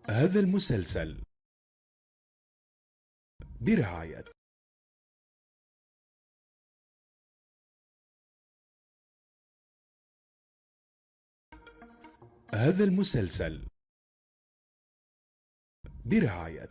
هذا المسلسل برعاية هذا المسلسل برعاية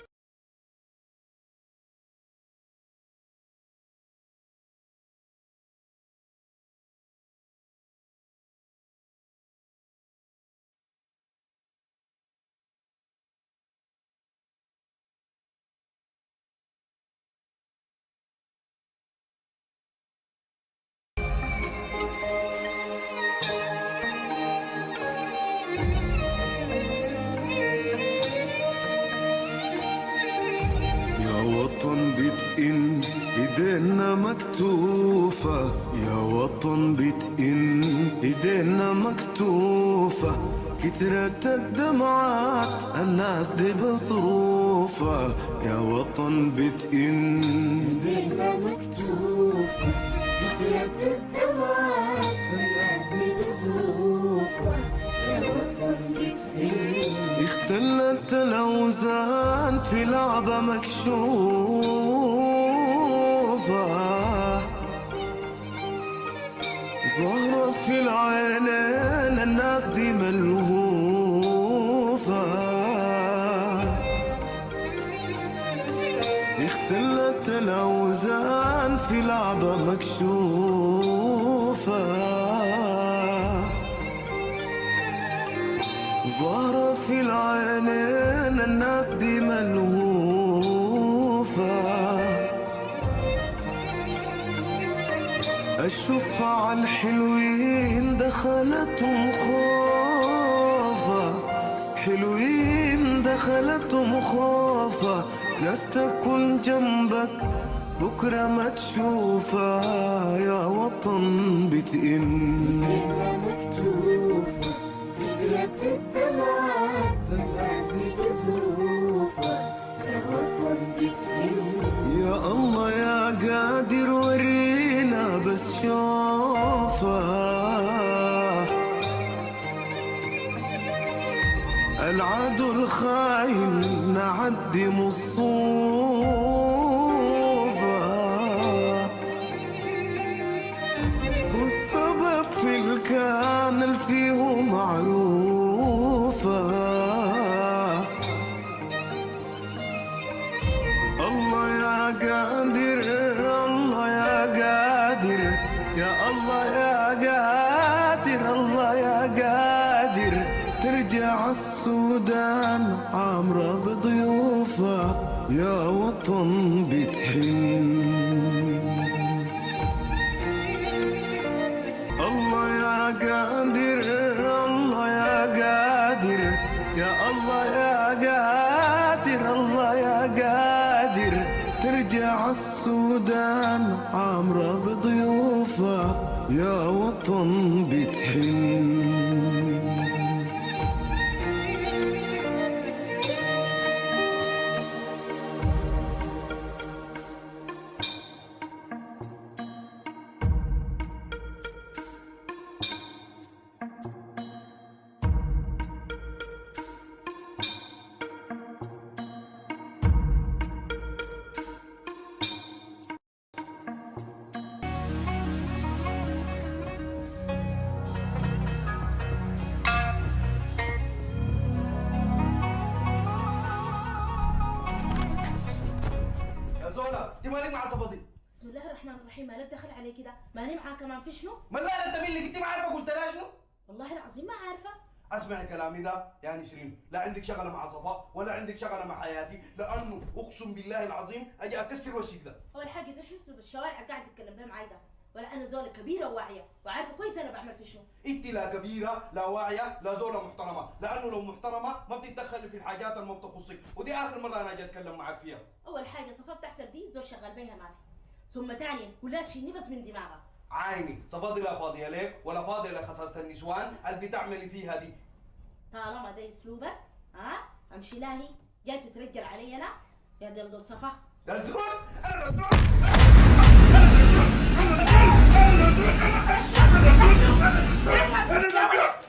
وطن بتئن ايدينا مكتوفة، يا وطن بتئن ايدينا مكتوفة، كترت الدمعات الناس دي بظروفها، يا وطن بتئن ايدينا مكتوفة، كترت الدمعات الناس دي بظروفها، يا وطن بتئن اختلت الأوزان في لعبة مكشوفة، ظهرت في العينين الناس دي ملهوفة، اختلت الأوزان في لعبة مكشوفة، ظهر في العينين الناس دي ملهوفة، أشوفها عالحلوين دخلتهم خوفة، حلوين دخلتهم خوفة، ناس تكون جنبك بكرة ما تشوفها، يا وطن بتئن ايدينا مكتوفة، كترت الدمعات الناس دي بظروفها، يا وطن بتئن يا الله يا قادر ورينا بس شوفه، العدو الخاين نعدي مصوفه، والسبب في الكان اللي فيه معروفه، الله يا قادر الله يا قادر يا الله يا قادر الله يا قادر، ترجع السودان عامرة بضيوفها، يا وطن بتحن، الله يا قادر الله يا قادر يا الله يا قادر الله يا قادر، ترجع السودان عامرة بضيوفها، يا وطن بتحن. انت مالك مع صفدي؟ بسم الله الرحمن الرحيم، مالك دخل علي كده؟ ماني معاه كمان في شنو؟ ما لا انت مين اللي انت ما عارفه قلت لها شنو؟ والله العظيم ما عارفه. اسمعي كلامي ده يا نسرين، لا عندك شغله مع صفاء ولا عندك شغله مع حياتي، لانه اقسم بالله العظيم اجي اكسر وشك ده. اول حاجه ده شو اسلوب الشوارع قاعد تتكلم بيه معاي ده؟ ولا انا زوله كبيره وواعيه وعارفه كويس انا بعمل في شنو؟ انت لا كبيره لا واعيه لا زوله محترمه، لانه لو محترمه ما بتتدخلي في الحاجات اللي ما بتخصك، ودي اخر مره انا اجي اتكلم معك فيها. اول حاجه صفاء تحت الدين زول شغال بيها ما في، ثم ثانيا كلها تشيلني بس من دماغها. عيني صفدي لا فاضيه لك ولا فاضيه لخصاصه النسوان اللي بتعملي فيها دي. طالما ده اسلوبك امشي لاهي جاي تترجل علي انا يا دلدل صفا. دلدول؟ انا دلدول؟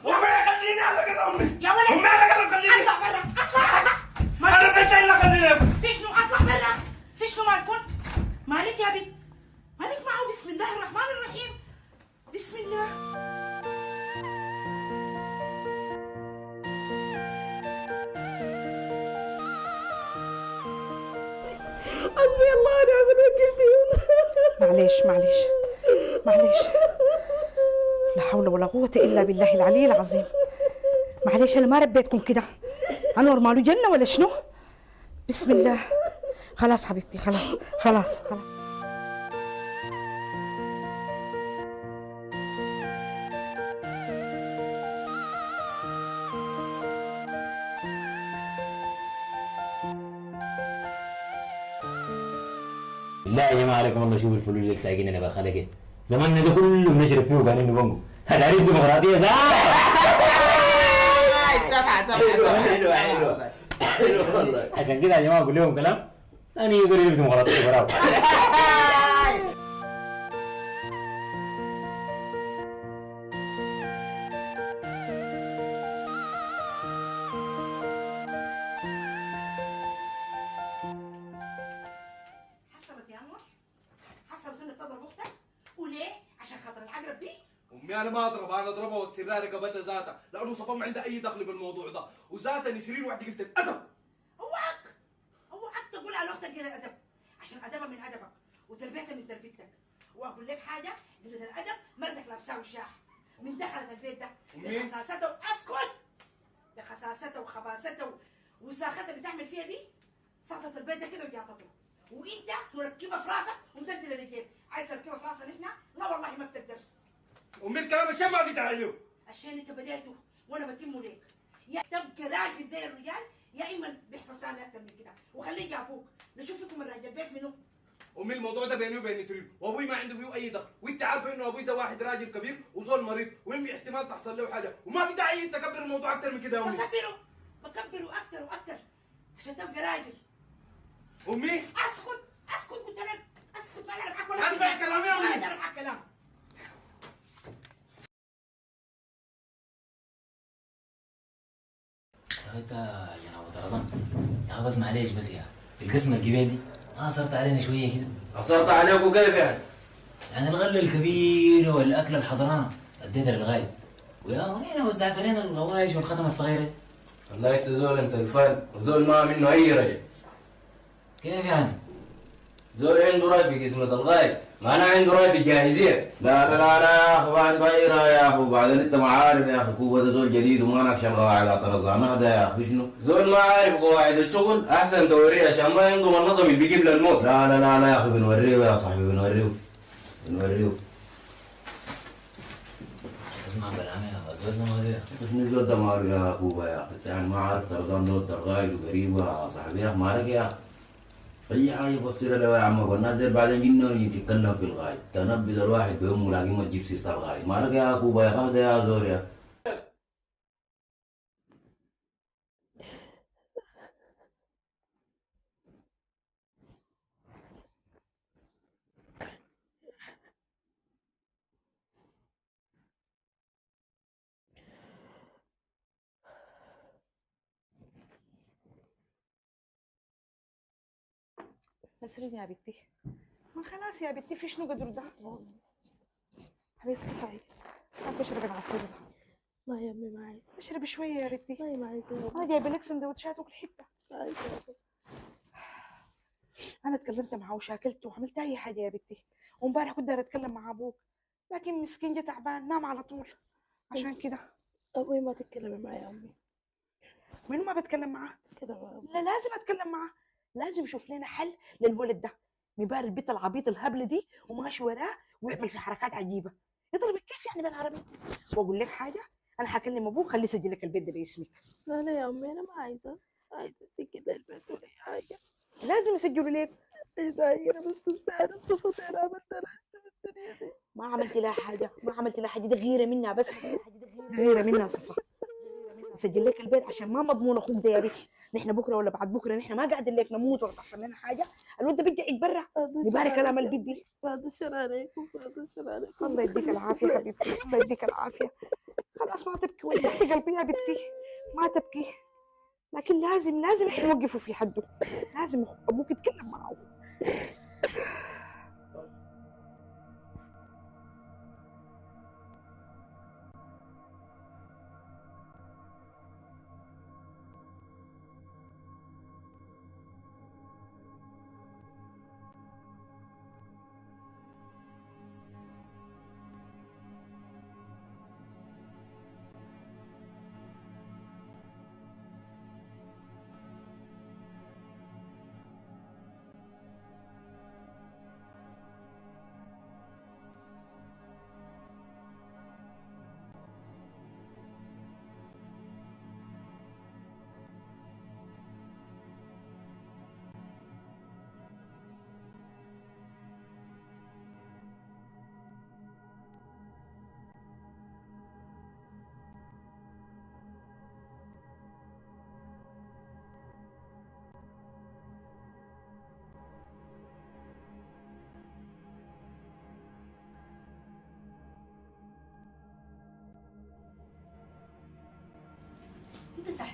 وما يخليني على قد امي. يا ولد وما على قد خليني. اطلع برا اطلع. حسبي الله ونعم الوكيل فيهم. معليش لا حول ولا قوة إلا بالله العلي العظيم. معليش أنا ما ربيتكم كده، أنور ماله جنة ولا شنو؟ بسم الله. خلاص حبيبتي خلاص. لا يا جماعه عليكم الله، شوفوا الفلوس اللي سايقيننا بالخلق، زماننا ده كله بنشرب فيه وقاعدين نبنجو. هذا عريس ديمقراطيه صح؟ حلوه والله. عشان كده يا جماعه اقول لهم كلام ثاني يقدر يجيب ديمقراطيه براو. حصلت يا أنور؟ حصلت إنك تضرب أختك؟ وليه؟ عشان خاطر العقرب دي؟ امي انا ما اضربها، انا اضربها وتسرها رقبتها ذاتها، لانه صفا ما عندها اي دخل بالموضوع ده، وذاتها نسرين وحده قلت الادب. اوعك تقول على اختك قلة ادب، عشان ادبها من ادبك وتربيتها من تربيتك. واقول لك حاجه، قلة الادب مرتك لابسها وشاح من دخلت البيت ده بخساسته. اسكت! بخساسته وخباثته وساختها اللي تعمل فيها دي، سقطت البيت ده كده وجاتته، وانت مركبه في راسك ومدلدله رجليك. عايز تركبها في راسنا نحن؟ لا والله ما بتقدر. امي الكلام الشام ما في داعي له. عشان انت بديته وانا بتمه ليك، يا تبقى راجل زي الرجال يا اما بيحصل تاني اكتر من كده، وخليه يجابوك نشوف فيكم الراجل البيت منه. امي الموضوع ده بيني وبين نسرين، وابوي ما عنده فيه اي دخل، وانت عارفه انه ابوي ده واحد راجل كبير وزول مريض، وامي احتمال تحصل له حاجه، وما في داعي انت تكبر الموضوع اكتر من كده يا امي. بكبره اكتر واكتر عشان تبقى راجل. امي اسكت قلت لك اسكت. ما اعرف حق ولا اسمع كلامي يا امي. ما اعرف حق كلام. انت يا نوى طرزان يا اخي، بس معليش بس يا في القسم الكبير دي ما صرت علينا شويه كده. عصرت عليكم كيف يعني؟ يعني الغله الكبيره والاكل الحضرانه اديتها للغايب، ويا هنا وزعت علينا الغوايش والخدمه الصغيره. والله انت زول، انت الفن وزول ما منه اي رجل. كيف يعني؟ زول عنده راي في قسمة الغايب، ما انا عنده راي في الجاهزية. لا يا اخي بعد غيرها يا اخي، وبعدين انت ما عارف يا اخي كوبا ده زول جديد وما نكش القواعد على طرزان هذا يا اخي شنو؟ زول ما عارف قواعد الشغل احسن توريه عشان ما ينضم النظم اللي بيجيب للموت. لا يا اخي بنوريه يا صاحبي، بنوريه. اسمع كلامي يا اخي، الزول ده ماله يا اخي؟ شنو الزول ده ماله يا كوبا يا اخي؟ انت يعني ما عارف طرزان ده الغايد وقريب يا صاحبي يا اخي، مالك يا اخي؟ اي حاجه بصير له يا عم، والناس زي بعدين جنون يتكلم في الغايب، تنبذ الواحد بيوم لاقي ما تجيب سيره الغايب، مالك يا كوبا يا اخي يا زول يا. نسرين يا بنتي، ما خلاص يا بنتي، في شنو قدر ده؟ حبيبتي هاي اشربي العصير ده. لا يا امي ما عايزه. اشربي شويه يا بنتي. لا ما عايزه. انا جايبه لك سندوتشات وكل حته. عايزه. انا اتكلمت معه وشاكلته وعملت اي حاجه يا بنتي، وامبارح كنت دايره اتكلم مع ابوك، لكن مسكين جه تعبان نام على طول، عشان كده. ابوي ما تتكلمي معي يا امي منو ما بتكلم معاه؟ كده لا لازم اتكلم معاه، لازم يشوف لنا حل للولد ده. مبار البيت العبيط الهبل دي وماشي وراه ويعمل في حركات عجيبه، يضربك كيف يعني بالعربي؟ واقول لك حاجه، انا هكلم ابوك خليه يسجل لك البيت ده باسمك. لا يا امي انا ما عايزه اسجل البيت ولا اي حاجه. لازم يسجلوا لك. انا بس مساعدة صفتي انا عملت لها الدنيا دي. ما عملت لها حاجه، ده غيره منها بس، غيره منها صفا. سجل لك البيت عشان ما مضمون اخوك ده يا بنتي، نحن بكره ولا بعد بكره نحن ما قاعدين لك نموت ولا تحصل لنا حاجه، الولد ده بيقعد برا يبارك كلام البيت دي. بعد الشر عليكم. الله يديك العافيه حبيبتي، الله يديك العافيه. خلاص ما تبكي، وجعت قلبي يا بنتي، ما تبكي، لكن لازم احنا نوقفوا في حده، لازم ابوك يتكلم معه.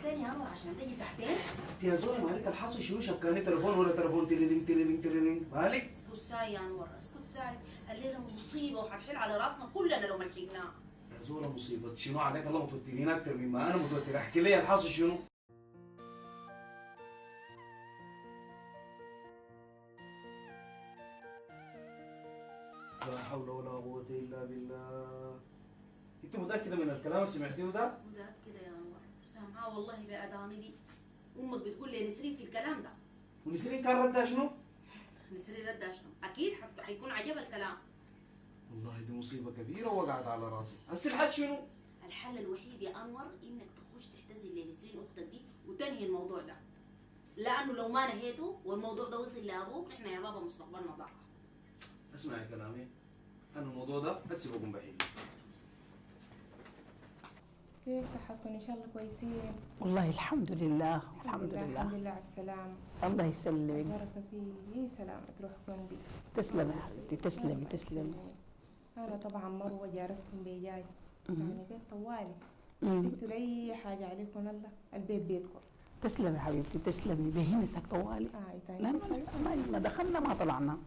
ساعتين يا انور عشان تجي ساعتين؟ انت يا زول مالك الحاصل شنو شبكاني تليفون ولا تليفون تريرينج تريرينج تريرينج مالك؟ اسكت ساي يا انور اسكت ساي، الليله مصيبه وحتحل على راسنا كلنا لو ما لحقناه. يا زول مصيبة شنو عليك الله متوترين اكثر مما انا متوتر، احكي لي الحاصل شنو؟ لا حول ولا قوة الا بالله. انت متأكدة من الكلام اللي سمعتيه ده؟ متاكده يا انور، سامعاه والله باذاني دي. امك بتقول لي نسرين في الكلام ده. ونسرين كان ردها شنو؟ نسرين ردها شنو؟ اكيد حيكون عجبها الكلام. والله دي مصيبة كبيرة وقعت على راسي، هسه الحل شنو؟ الحل الوحيد يا انور انك تخش تحتزل لنسرين اختك دي وتنهي الموضوع ده، لانه لو ما نهيته والموضوع ده وصل لابوك نحن يا بابا مستقبلنا ضاع. اسمعي كلامي، انا الموضوع ده هسه بقوم بحله. كيف صحتكم؟ ان شاء الله كويسين؟ والله الحمد لله الحمد الحمد لله. لله على السلامة. الله يسلمك. بركة فيه سلامة روحكم بي. تسلمي يا حبيبتي، تسلمي تسلمي. أنا طبعا مروة جارتكم بيجاي، يعني بيت طوالي. مم. تكتوا أي حاجة عليكم الله، البيت بيتكم. تسلمي حبيبتي تسلمي، بهنسك طوالي. لا ما دخلنا ما طلعنا.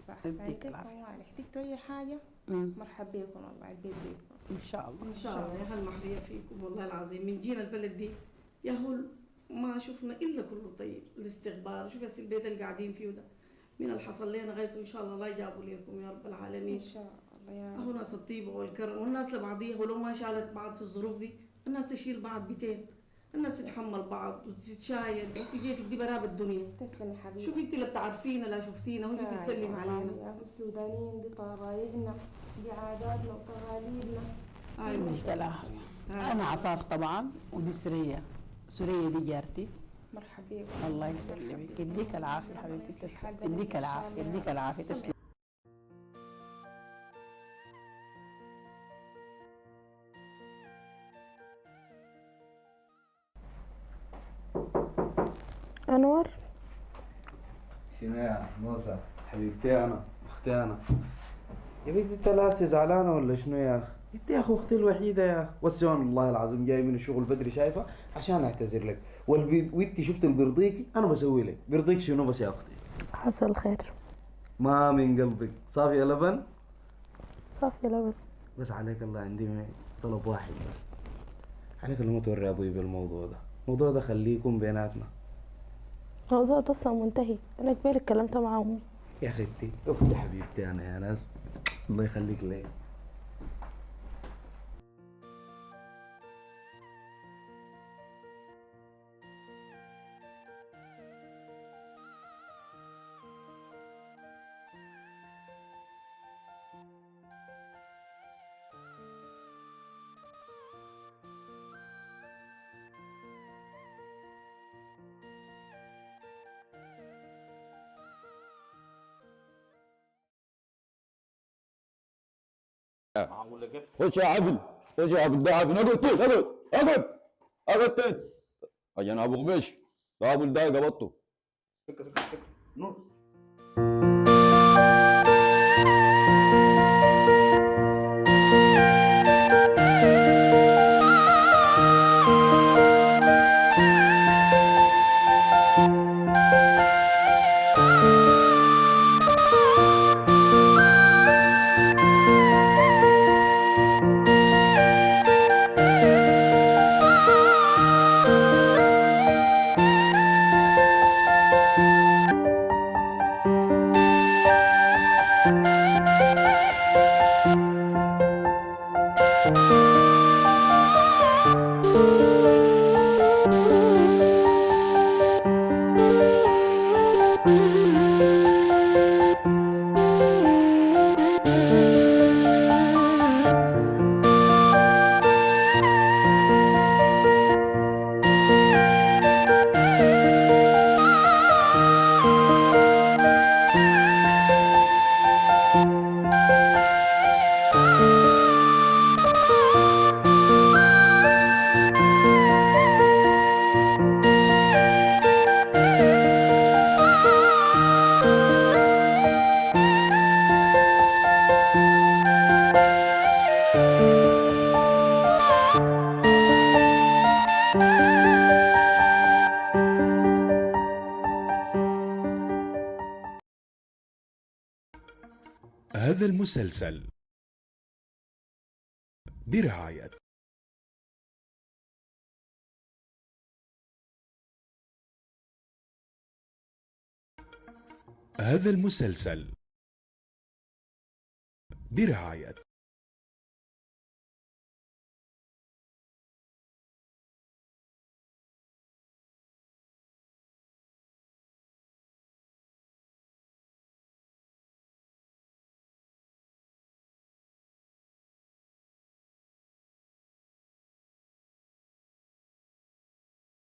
صح. يديك بيت العافية. طوالي، احتجتوا أي حاجة مرحب بكم والله، البيت بيتكم. ان شاء الله ان شاء الله. يا هالمحرية فيكم والله العظيم، من جينا البلد دي يا هو ما شفنا الا كله طيب. الاستقبال شوف هسه البيت اللي قاعدين فيه ده من اللي حصل لنا غايته ان شاء الله لا يجابوا لكم يا رب العالمين. ان شاء الله يا اهو ناس الطيبه والكرم والناس لبعضيها، ولو ما شالت بعض في الظروف دي الناس تشيل بعض بيتين، الناس تتحمل بعض وتتشايل. بس جيتك دي براب الدنيا. تسلمي حبيبي. شوفي انت لا بتعرفينا لا شفتينا وانت تسلم علينا. السودانيين دي طبايعنا، دي عاداتنا وتقاليدنا. يديك العافية. أنا عفاف طبعا ودي سرية. سرية دي جارتي. مرحبا بك. الله يسلمك، يديك العافية حبيبتي، تسلم. يديك العافية يديك العافية، تسلم. أنور شنو يا موسى؟ حبيبتي انا اختي انا. يا بنتي انت لاسه زعلانه ولا شنو يا اخي؟ انت يا اخو اختي الوحيده يا اخي، والسيون والله العظيم جاي من الشغل بدري شايفه عشان اعتذر لك، وانت شفت اللي بيرضيكي انا بسوي لك، بيرضيك شنو بس يا اختي؟ حصل خير. ما من قلبك، صافي يا لبن؟ صافي لبن. بس عليك الله عندي طلب واحد بس، عليك لما توري ابوي بالموضوع ده، الموضوع ده خليه يكون بيناتنا. الموضوع ده اصلا منتهي، انا كبير اتكلمت معاهم. يا اختي اختي حبيبتي انا يا ناس، الله يخليك لي. خش يا عبد، خش يا عبد، ده عبد، اقعد تين، اقعد اقعد اقعد تين. اجانا ابو غبيش، ده ابو ده قبضته. هذا المسلسل برعاية هذا المسلسل برعاية